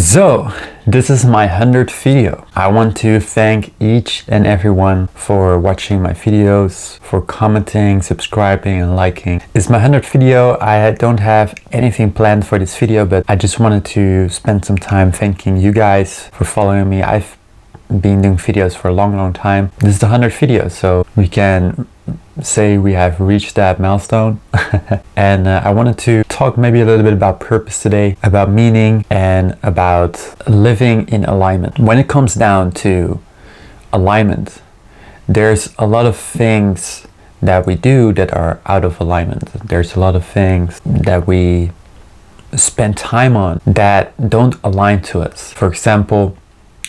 So, this is my 100th video. I want to thank each and everyone for watching my videos, for commenting, subscribing and liking. It's my 100th video. I don't have anything planned for this video, but I just wanted to spend some time thanking you guys for following me. I've been doing videos for a long time. This is the 100th video, so we can say we have reached that milestone. And I wanted to talk maybe a little bit about purpose today, about meaning and about living in alignment. When it comes down to alignment, there's a lot of things that we do that are out of alignment. There's a lot of things that we spend time on that don't align to us. For example,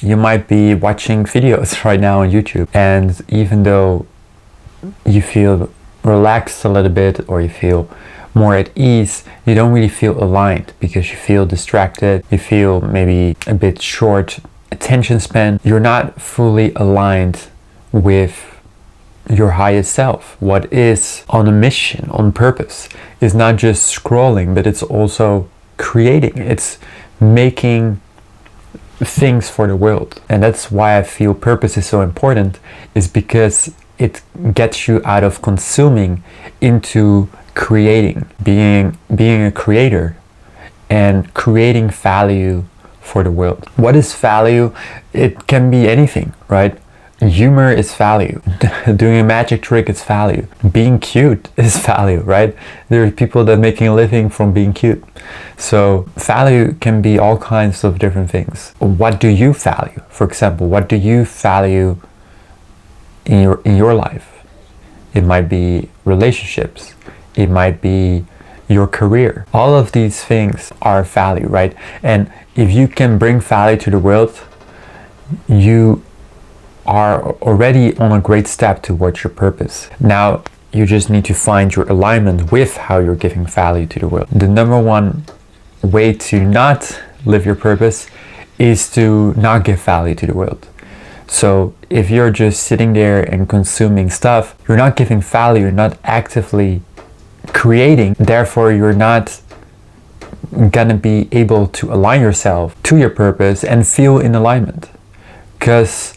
you might be watching videos right now on YouTube, and even though you feel relaxed a little bit or you feel more at ease, you don't really feel aligned because you feel distracted, you feel maybe a bit short attention span. You're not fully aligned with your highest self. What is on a mission, on purpose, is not just scrolling, but it's also creating. It's making things for the world. And that's why I feel purpose is so important, is because it gets you out of consuming into creating, being a creator and creating value for the world. What is value? It can be anything, right? Humor is value. Doing a magic trick is value. Being cute is value, right? There are people that are making a living from being cute. So value can be all kinds of different things. What do you value? For example, what do you value in your life? It might be relationships. It might be your career. All of these things are value, right? And if you can bring value to the world, you are already on a great step towards your purpose. Now you just need to find your alignment with how you're giving value to the world. The number one way to not live your purpose is to not give value to the world. So if you're just sitting there and consuming stuff, you're not giving value, you're not actively creating, therefore you're not gonna be able to align yourself to your purpose and feel in alignment. Because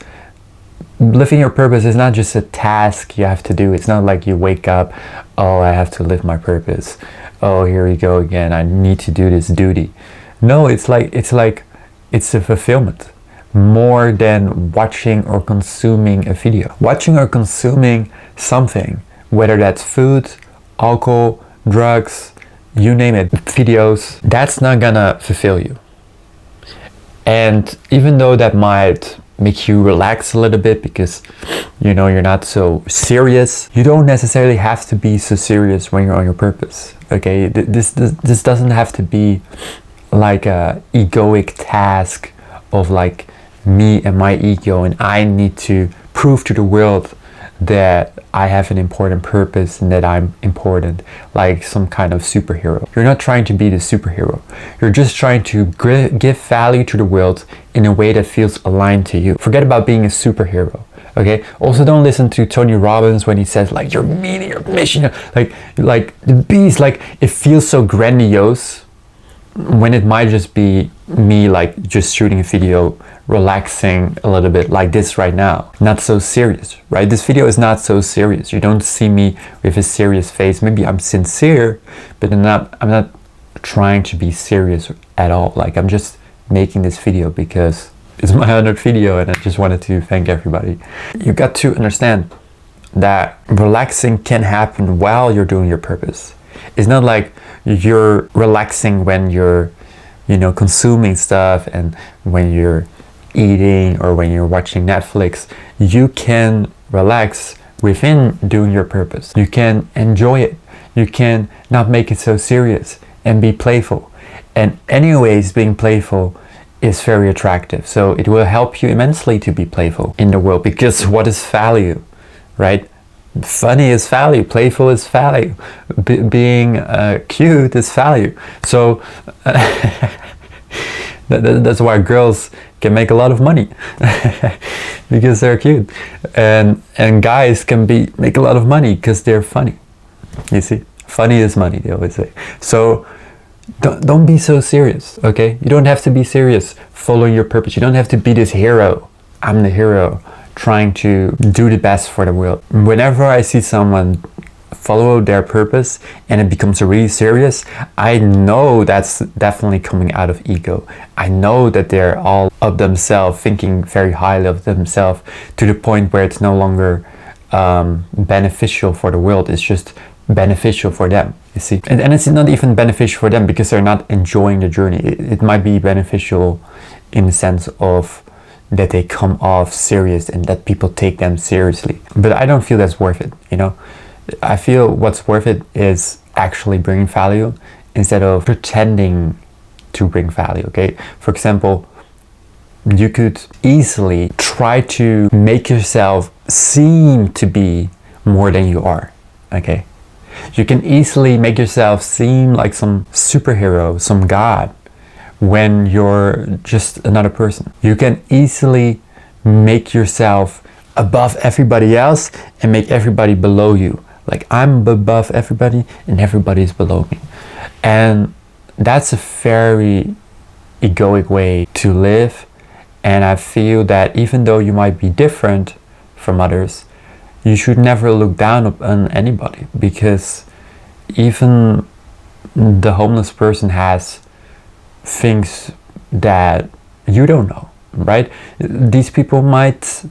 living your purpose is not just a task you have to do. It's not like you wake up, oh, I have to live my purpose. Oh, here we go again, I need to do this duty. No, it's a fulfillment. More than watching or consuming a video. Watching or consuming something, whether that's food, alcohol, drugs, you name it, videos, that's not gonna fulfill you. And even though that might make you relax a little bit because you know you're not so serious, you don't necessarily have to be so serious when you're on your purpose. Okay, this doesn't have to be like a egoic task of like me and my ego, and I need to prove to the world that I have an important purpose and that I'm important, like some kind of superhero. You're not trying to be the superhero. You're just trying to give value to the world in a way that feels aligned to you. Forget about being a superhero, okay? Also, don't listen to Tony Robbins when he says like your meaning, your mission, like the beast, like it feels so grandiose when it might just be me like just shooting a video, relaxing a little bit like this right now. Not so serious, right? This video is not so serious. You don't see me with a serious face. Maybe I'm sincere, but I'm not trying to be serious at all. Like I'm just making this video because it's my 100th video and I just wanted to thank everybody. You got to understand that relaxing can happen while you're doing your purpose. It's not like you're relaxing when you're, you know, consuming stuff and when you're eating or when you're watching Netflix. You can relax within doing your purpose. You can enjoy it. You can not make it so serious and be playful. And anyways, being playful is very attractive. So it will help you immensely to be playful in the world, because what is value, right? Funny is value, playful is value, being cute is value. So that's why girls can make a lot of money because they're cute, and guys can make a lot of money because they're funny. You see, funny is money, they always say. So Don't be so serious, okay? You don't have to be serious following your purpose. You don't have to be this hero. I'm the hero trying to do the best for the world. Whenever I see someone follow their purpose and it becomes really serious, I know that's definitely coming out of ego. I know that they're all of themselves, thinking very highly of themselves, to the point where it's no longer beneficial for the world. It's just beneficial for them, you see. And it's not even beneficial for them because they're not enjoying the journey. It might be beneficial in the sense of that they come off serious and that people take them seriously. But I don't feel that's worth it, you know. I feel what's worth it is actually bringing value instead of pretending to bring value, okay? For example, you could easily try to make yourself seem to be more than you are, okay? You can easily make yourself seem like some superhero, some god, when you're just another person. You can easily make yourself above everybody else and make everybody below you. Like, I'm above everybody and everybody's below me. And that's a very egoic way to live. And I feel that even though you might be different from others, you should never look down on anybody, because even the homeless person has things that you don't know, right? These people might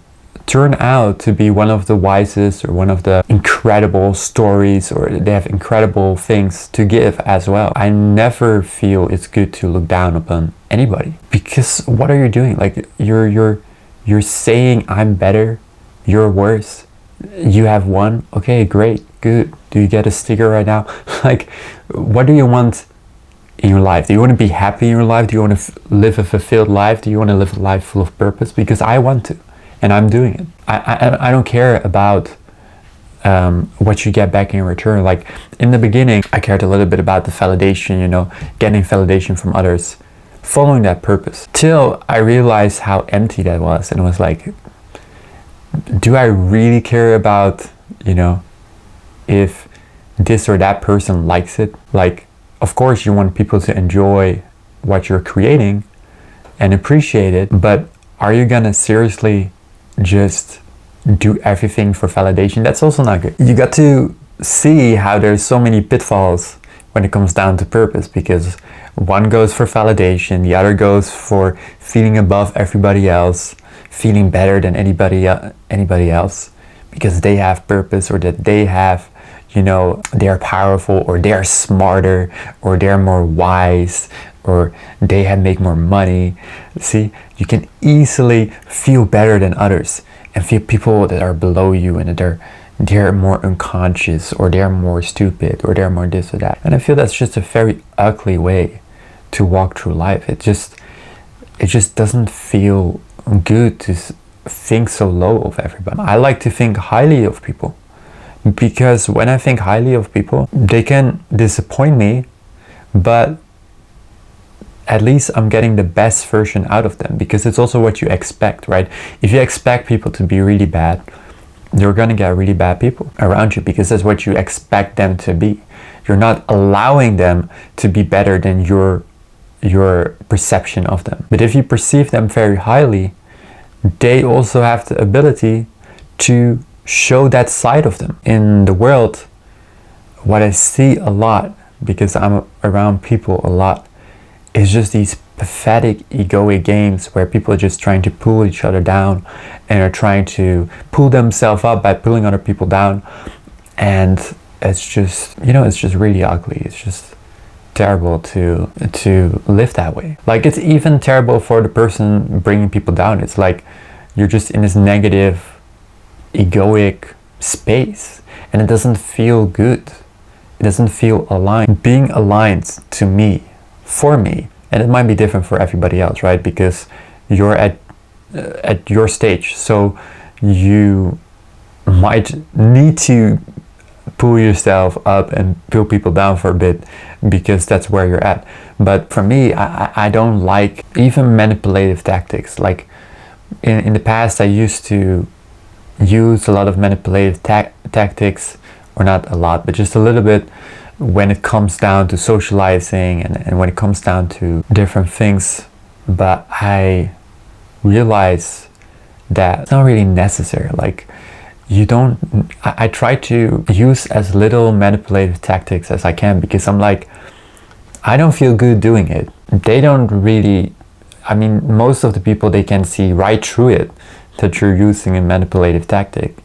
turn out to be one of the wisest or one of the incredible stories, or they have incredible things to give as well. I never feel it's good to look down upon anybody, because what are you doing? Like, you're saying I'm better, you're worse. You have one, okay, great, good. Do you get a sticker right now? Like, what do you want in your life? Do you want to be happy in your life? Do you want to live a fulfilled life? Do you want to live a life full of purpose? Because I want to, and I'm doing it. I don't care about what you get back in return. Like, in the beginning, I cared a little bit about the validation, you know, getting validation from others, following that purpose, till I realized how empty that was. And it was like, do I really care about, you know, if this or that person likes it? Like, of course you want people to enjoy what you're creating and appreciate it, but are you gonna seriously just do everything for validation? That's also not good. You got to see how there's so many pitfalls when it comes down to purpose, because one goes for validation, the other goes for feeling above everybody else, feeling better than anybody else because they have purpose, or that they have, you know, they're powerful, or they're smarter, or they're more wise, or they have make more money. See, you can easily feel better than others and feel people that are below you and that they're more unconscious, or they're more stupid, or they're more this or that. And I feel that's just a very ugly way to walk through life. It just doesn't feel good to think so low of everybody. I like to think highly of people, because when I think highly of people, they can disappoint me, but at least I'm getting the best version out of them, because it's also what you expect, right? If you expect people to be really bad, you're gonna get really bad people around you, because that's what you expect them to be. You're not allowing them to be better than your perception of them. But if you perceive them very highly, they also have the ability to show that side of them. In the world, what I see a lot, because I'm around people a lot, is just these pathetic egoic games where people are just trying to pull each other down and are trying to pull themselves up by pulling other people down. And it's just, you know, it's just really ugly. It's just terrible to live that way. Like, it's even terrible for the person bringing people down. It's like you're just in this negative egoic space, and it doesn't feel good. It doesn't feel aligned. Being aligned to me, for me, and it might be different for everybody else, right? Because you're at your stage, so you might need to pull yourself up and pull people down for a bit, because that's where you're at. But for me, I don't like even manipulative tactics. Like, in the past, I used to use a lot of manipulative tactics, or not a lot, but just a little bit, when it comes down to socializing and when it comes down to different things. But I realize that it's not really necessary. Like, you don't, I try to use as little manipulative tactics as I can, because I'm like, I don't feel good doing it. They don't really, I mean, most of the people, they can see right through it that you're using a manipulative tactic.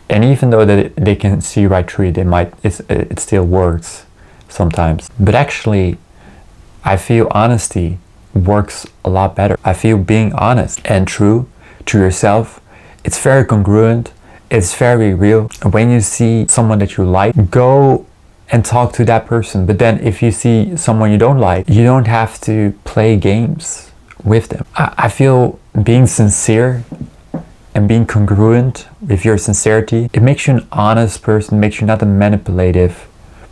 And even though that they can see right through it, it still works sometimes. But actually, I feel honesty works a lot better. I feel being honest and true to yourself, it's very congruent, it's very real. When you see someone that you like, go and talk to that person. But then if you see someone you don't like, you don't have to play games with them. I feel being sincere and being congruent with your sincerity, it makes you an honest person, makes you not a manipulative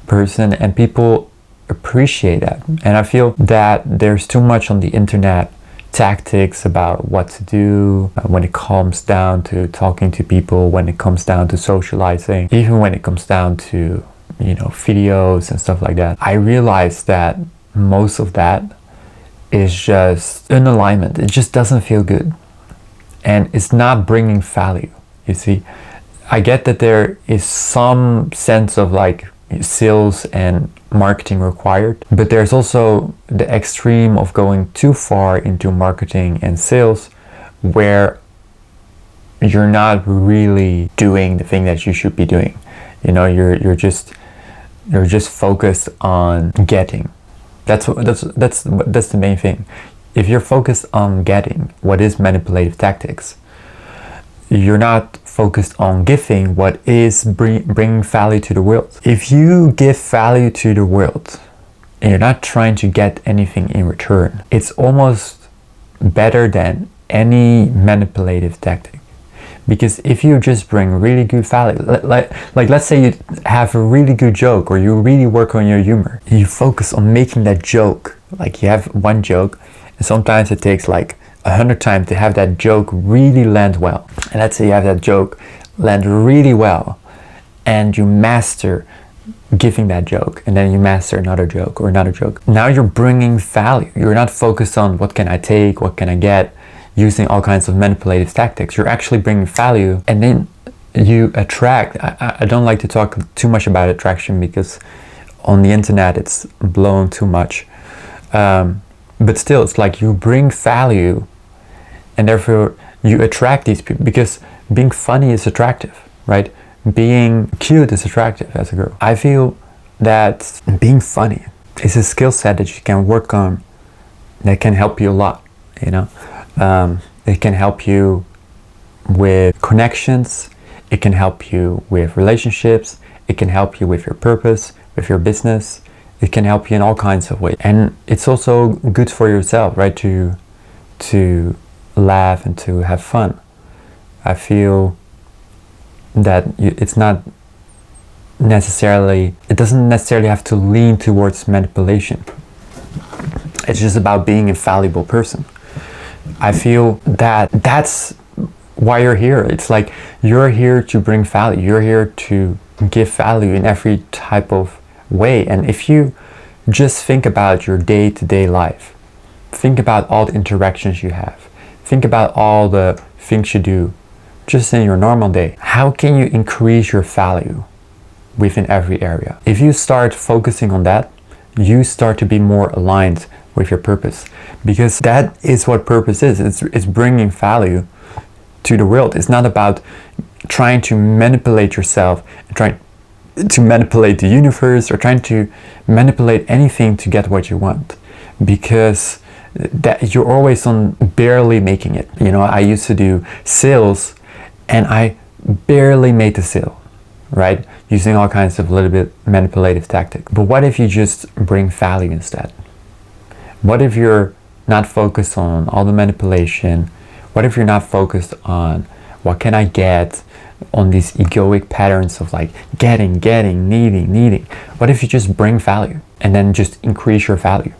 person, and people appreciate that. And I feel that there's too much on the internet tactics about what to do when it comes down to talking to people, when it comes down to socializing, even when it comes down to, you know, videos and stuff like that. I realize that most of that is just an alignment. It just doesn't feel good. And it's not bringing value, you see. I get that there is some sense of like sales and marketing required, but there's also the extreme of going too far into marketing and sales where you're not really doing the thing that you should be doing. You know, you're just focused on getting. That's the main thing. If you're focused on getting, what is manipulative tactics, you're not focused on giving, what is bringing value to the world. If you give value to the world and you're not trying to get anything in return, it's almost better than any manipulative tactic. Because if you just bring really good value, like let's say you have a really good joke, or you really work on your humor, you focus on making that joke. Like, you have one joke, and sometimes it takes like 100 times to have that joke really land well. And let's say you have that joke land really well, and you master giving that joke, and then you master another joke or another joke. Now you're bringing value. You're not focused on what can I take, what can I get, using all kinds of manipulative tactics. You're actually bringing value, and then you attract. I don't like to talk too much about attraction, because on the internet it's blown too much. But still, it's like you bring value, and therefore you attract these people, because being funny is attractive, right? Being cute is attractive as a girl. I feel that being funny is a skill set that you can work on, that can help you a lot, you know? It can help you with connections, it can help you with relationships, it can help you with your purpose, with your business, it can help you in all kinds of ways. And it's also good for yourself, right? To laugh and to have fun. I feel that it doesn't necessarily have to lean towards manipulation. It's just about being a valuable person. I feel that that's why you're here. It's like you're here to bring value. You're here to give value in every type of way. And if you just think about your day-to-day life, think about all the interactions you have, think about all the things you do just in your normal day, how can you increase your value within every area? If you start focusing on that, you start to be more aligned with your purpose, because that is what purpose is. It's bringing value to the world. It's not about trying to manipulate yourself, trying to manipulate the universe, or trying to manipulate anything to get what you want, because that you're always on barely making it. You know, I used to do sales and I barely made the sale, right? Using all kinds of little bit manipulative tactics. But what if you just bring value instead? What if you're not focused on all the manipulation? What if you're not focused on what can I get, on these egoic patterns of like getting, needing? What if you just bring value and then just increase your value?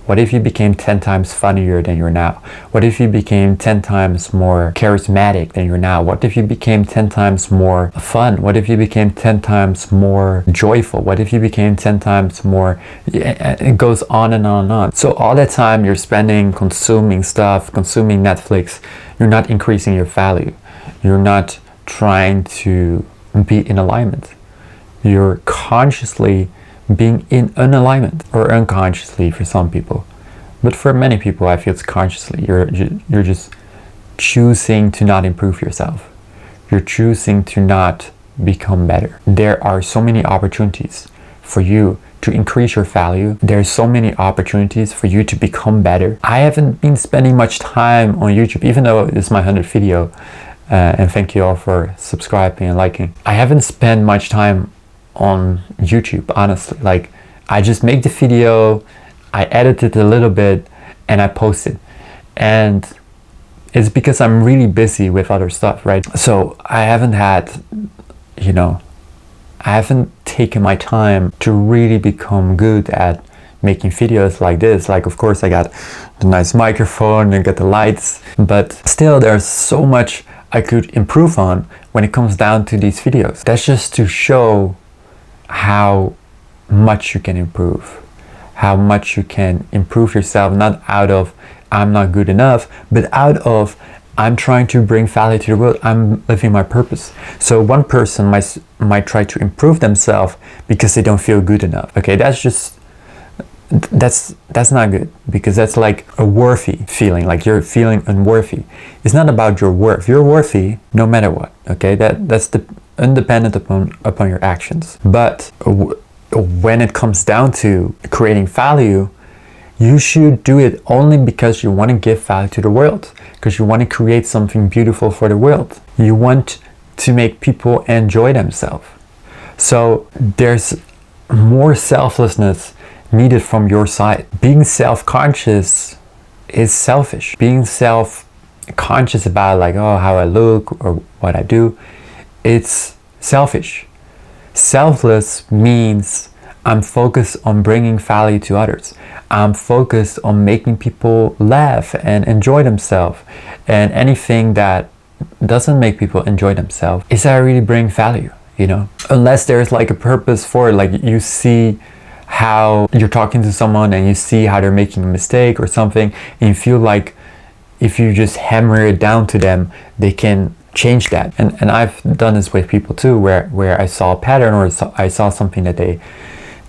What if you became 10 times funnier than you're now? What if you became 10 times more charismatic than you're now? What if you became 10 times more fun? What if you became 10 times more joyful? What if you became 10 times more... It goes on and on and on. So all that time you're spending consuming stuff, consuming Netflix, you're not increasing your value. You're not trying to be in alignment. You're consciously being in unalignment, or unconsciously for some people, but for many people I feel it's consciously. You're just choosing to not improve yourself. You're choosing to not become better. There are so many opportunities for you to increase your value. There's so many opportunities for you to become better. I haven't been spending much time on YouTube, even though this is my 100th video, and thank you all for subscribing and liking. I haven't spent much time on YouTube, honestly. Like, I just make the video, I edit it a little bit, and I post it. And it's because I'm really busy with other stuff, right? So I haven't had, I haven't taken my time to really become good at making videos like this. Like, of course I got the nice microphone and got the lights, but still there's so much I could improve on when it comes down to these videos. That's just to show how much you can improve, how much you can improve yourself, not out of I'm not good enough, but out of I'm trying to bring value to the world. I'm living my purpose. So one person might try to improve themselves because they don't feel good enough. Okay, that's not good, because that's like a worthy feeling, like you're feeling unworthy. It's not about your worth. You're worthy no matter what. Okay, that's the independent upon your actions. But when it comes down to creating value, you should do it only because you want to give value to the world, because you want to create something beautiful for the world. You want to make people enjoy themselves. So there's more selflessness needed from your side. Being self-conscious is selfish. Being self-conscious about like, oh, how I look or what I do, it's selfish. Selfless means I'm focused on bringing value to others. I'm focused on making people laugh and enjoy themselves. And anything that doesn't make people enjoy themselves, is that really bring value, Unless there's like a purpose for it, like you see how you're talking to someone and you see how they're making a mistake or something, and you feel like if you just hammer it down to them, they can change that. And I've done this with people too, where I saw a pattern or I saw something that they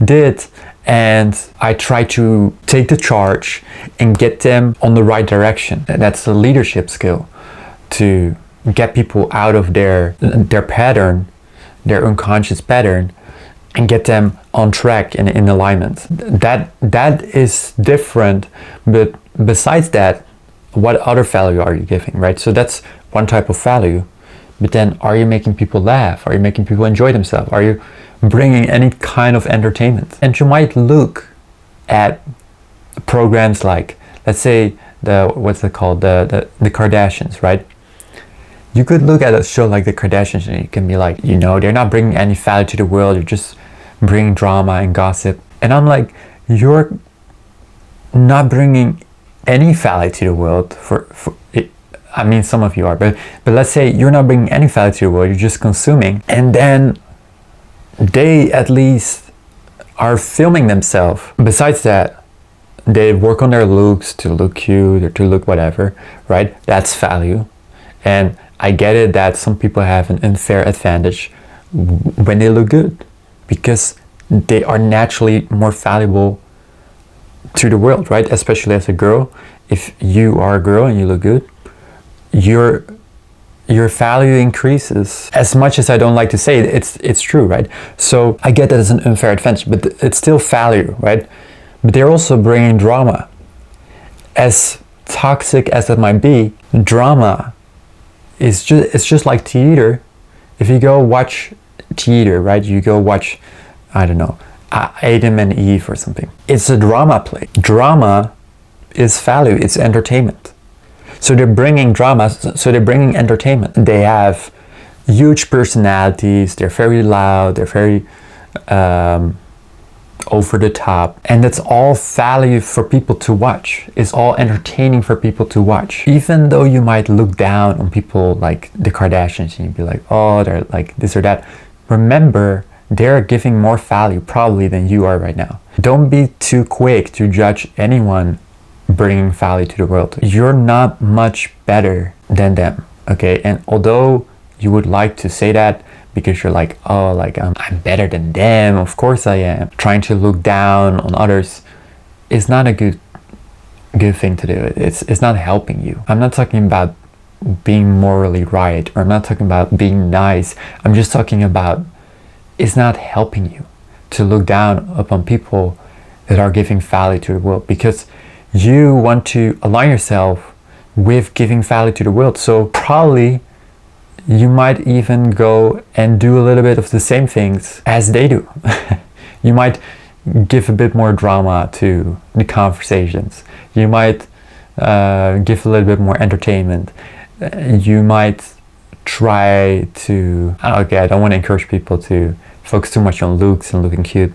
did, and I try to take the charge and get them on the right direction. And that's a leadership skill, to get people out of their pattern, their unconscious pattern, and get them on track and in alignment. That is different. But besides that, what other value are you giving, right? So that's one type of value. But then, are you making people laugh? Are you making people enjoy themselves? Are you bringing any kind of entertainment? And you might look at programs like, let's say the Kardashians, right? You could look at a show like the Kardashians and you can be like, they're not bringing any value to the world. They're just bringing drama and gossip. And I'm like, you're not bringing any value to the world for it. I mean, some of you are, but let's say you're not bringing any value to the world, you're just consuming, and then they at least are filming themselves. Besides that, they work on their looks to look cute or to look whatever, right? That's value. And I get it that some people have an unfair advantage when they look good, because they are naturally more valuable to the world, right? Especially as a girl. If you are a girl and you look good, your value increases. As much as I don't like to say it, it's true, right? So I get that it's an unfair advantage, but it's still value, right? But they're also bringing drama. As toxic as it might be, drama is just like theater. If you go watch theater, right? You go watch, I don't know, Adam and Eve or something. It's a drama play. Drama is value. It's entertainment. So they're bringing drama, so they're bringing entertainment. They have huge personalities, they're very loud, they're very over the top, and it's all value for people to watch. It's all entertaining for people to watch. Even though you might look down on people like the Kardashians and you'd be like, oh, they're like this or that, remember, they're giving more value probably than you are right now. Don't be too quick to judge anyone bringing value to the world. You're not much better than them, okay? And although you would like to say that because you're like, oh, like I'm better than them, of course I am, trying to look down on others is not a good thing to do. It's not helping you. I'm not talking about being morally right, or I'm not talking about being nice. I'm just talking about it's not helping you to look down upon people that are giving value to the world, because you want to align yourself with giving value to the world. So probably you might even go and do a little bit of the same things as they do. You might give a bit more drama to the conversations. You might give a little bit more entertainment. You might try to, okay, I don't want to encourage people to focus too much on looks and looking cute.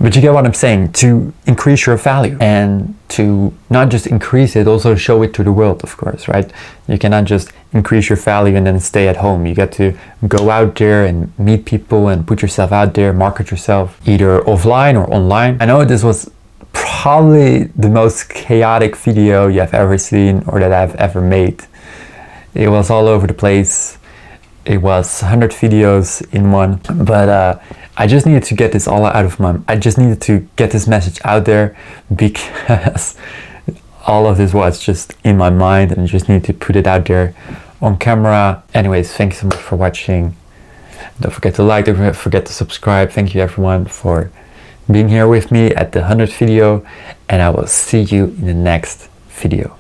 But you get what I'm saying, to increase your value, and to not just increase it, also show it to the world, of course, right? You cannot just increase your value and then stay at home. You got to go out there and meet people and put yourself out there, market yourself, either offline or online. I know this was probably the most chaotic video you have ever seen or that I've ever made. It was all over the place. It was 100 videos in one, but I just needed to get this all out of I just needed to get this message out there, because all of this was just in my mind and I just need to put it out there on camera. Anyways, thanks so much for watching. Don't forget to like, don't forget to subscribe. Thank you everyone for being here with me at the 100th video, and I will see you in the next video.